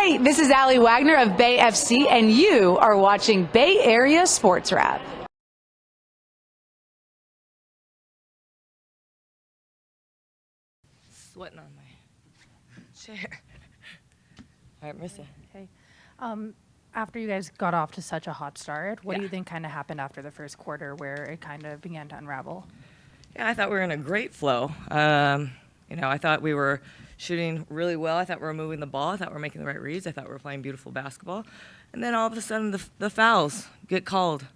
Hey, this is Allie Wagner of Bay FC, and you are watching Bay Area Sports Wrap. Sweating on my chair. All right, Marissa. Hey. After you guys got off to such a hot start, what do Yeah. you think kind of happened after the first quarter where it kind of began to unravel? Yeah, I thought we were in a great flow. I thought we were shooting really well. I thought we were moving the ball. I thought we were making the right reads. I thought we were playing beautiful basketball. And then all of a sudden, the fouls get called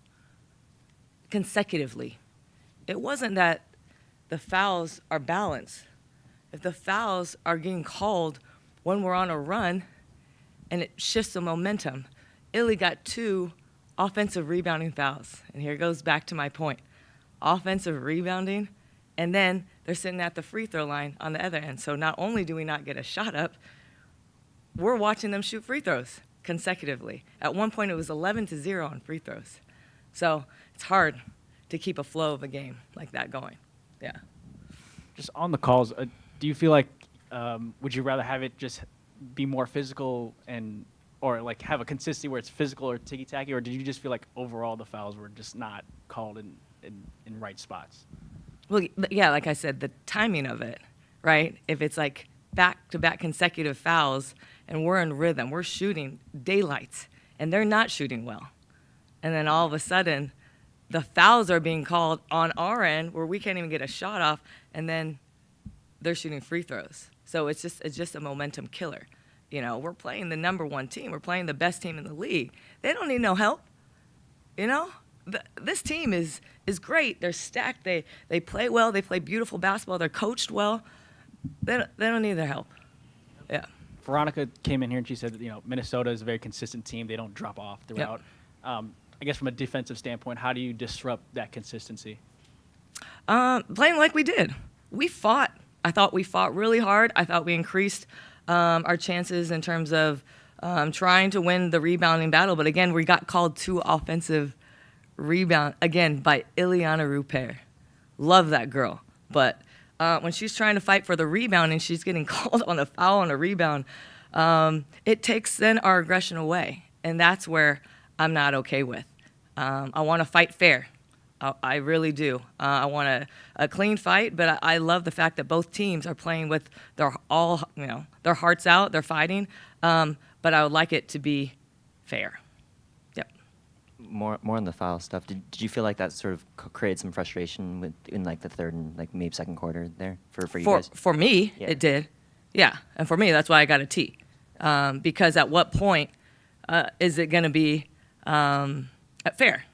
consecutively. It wasn't that the fouls are balanced. If the fouls are getting called when we're on a run and it shifts the momentum, Illy got 2 offensive rebounding fouls. And here goes back to my point. Offensive rebounding, and then they're sitting at the free throw line on the other end. So not only do we not get a shot up, we're watching them shoot free throws consecutively. At one point, it was 11-0 on free throws. So it's hard to keep a flow of a game like that going. Yeah. Just on the calls, do you feel like would you rather have it just be more physical or like have a consistency where it's physical or ticky-tacky, or did you just feel like overall the fouls were just not called in right spots? Well, yeah, like I said, the timing of it, right? If it's like back-to-back consecutive fouls and we're in rhythm, we're shooting daylights, and they're not shooting well. And then all of a sudden, the fouls are being called on our end where we can't even get a shot off, and then they're shooting free throws. So it's just a momentum killer. You know, we're playing the number 1 team. We're playing the best team in the league. They don't need no help. You know, this team is great. They're stacked. They play well. They play beautiful basketball. They're coached well. They don't need their help. Yeah. Veronica came in here and she said that, Minnesota is a very consistent team. They don't drop off throughout. Yep. I guess from a defensive standpoint, how do you disrupt that consistency? Playing like we did. We fought. I thought we fought really hard. I thought we increased our chances in terms of trying to win the rebounding battle. But again, we got called 2 offensive rebound, again, by Ileana Rupert. Love that girl. But when she's trying to fight for the rebound and she's getting called on a foul on a rebound, it takes then our aggression away. And that's where I'm not okay with. I want to fight fair. I really do. I want a clean fight, but I love the fact that both teams are playing with their hearts out. They're fighting, but I would like it to be fair. Yep. More on the foul stuff. Did you feel like that sort of created some frustration in like the third and like maybe second quarter there for you guys? For me, Yeah. it did. Yeah, and for me, that's why I got a T, because at what point is it going to be fair?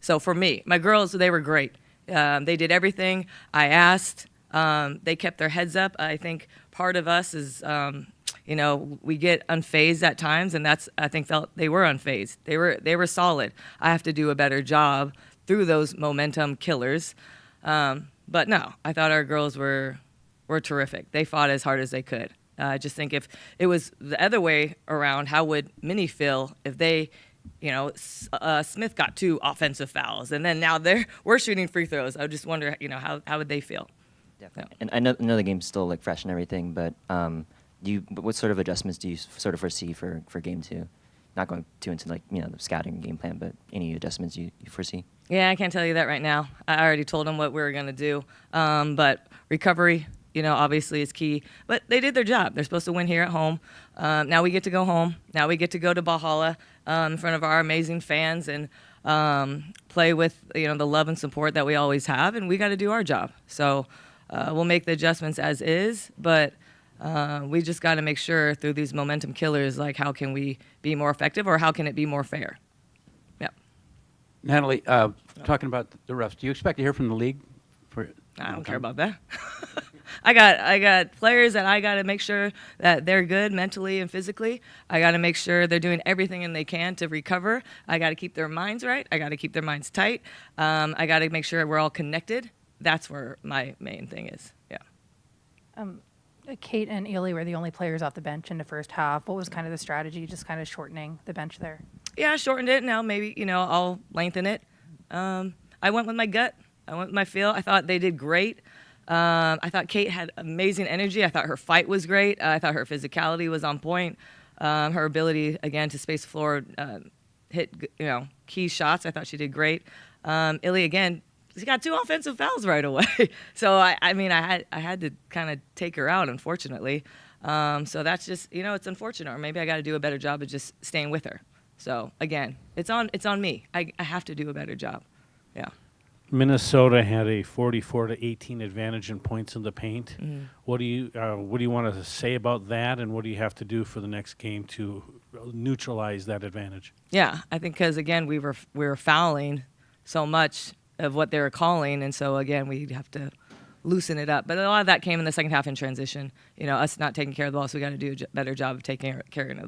So for me, my girls, they were great. They did everything I asked. They kept their heads up. I think part of us is, we get unfazed at times, and felt they were unfazed. They were solid. I have to do a better job through those momentum killers. But no, I thought our girls were terrific. They fought as hard as they could. I just think if it was the other way around, how would Minnie feel if they Smith got 2 offensive fouls, and then now we're shooting free throws. I just wonder, how would they feel? Definitely. Yeah. And I know the game's still like fresh and everything, but what sort of adjustments do you sort of foresee for game 2? Not going too into like the scouting game plan, but any adjustments you foresee? Yeah, I can't tell you that right now. I already told them what we were going to do, but recovery, obviously is key. But they did their job. They're supposed to win here at home. Now we get to go home. Now we get to go to Valhalla in front of our amazing fans and play with the love and support that we always have. And we got to do our job. So we'll make the adjustments as is, but we just got to make sure through these momentum killers, like how can we be more effective or how can it be more fair? Yep. Natalie, talking about the refs, do you expect to hear from the league? I don't care about that. I got players that I got to make sure that they're good mentally and physically. I got to make sure they're doing everything they can to recover. I got to keep their minds right. I got to keep their minds tight. I got to make sure we're all connected. That's where my main thing is. Yeah. Kate and Ely were the only players off the bench in the first half. What was kind of the strategy, just kind of shortening the bench there? Yeah, I shortened it. Now maybe, I'll lengthen it. I went with my gut. I went with my feel. I thought they did great. I thought Kate had amazing energy. I thought her fight was great. I thought her physicality was on point. Her ability, again, to space the floor, hit, key shots. I thought she did great. Illy, again, she got 2 offensive fouls right away. So, I had to kind of take her out, unfortunately. So that's just, it's unfortunate. Or maybe I got to do a better job of just staying with her. So, again, it's on me. I have to do a better job. Yeah. Minnesota had a 44-18 advantage in points in the paint. Mm-hmm. What do you want to say about that, and what do you have to do for the next game to neutralize that advantage? Yeah, I think because, again, we were fouling so much of what they were calling, and so, again, we have to loosen it up. But a lot of that came in the second half in transition. Us not taking care of the ball, so we got to do a better job of taking care of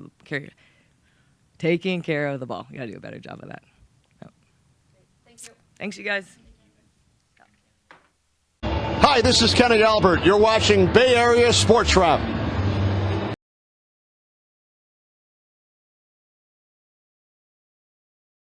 the ball. We got to do a better job of that. Yep. Thank you. Thanks, you guys. Hi, this is Kenny Albert. You're watching Bay Area Sports Wrap.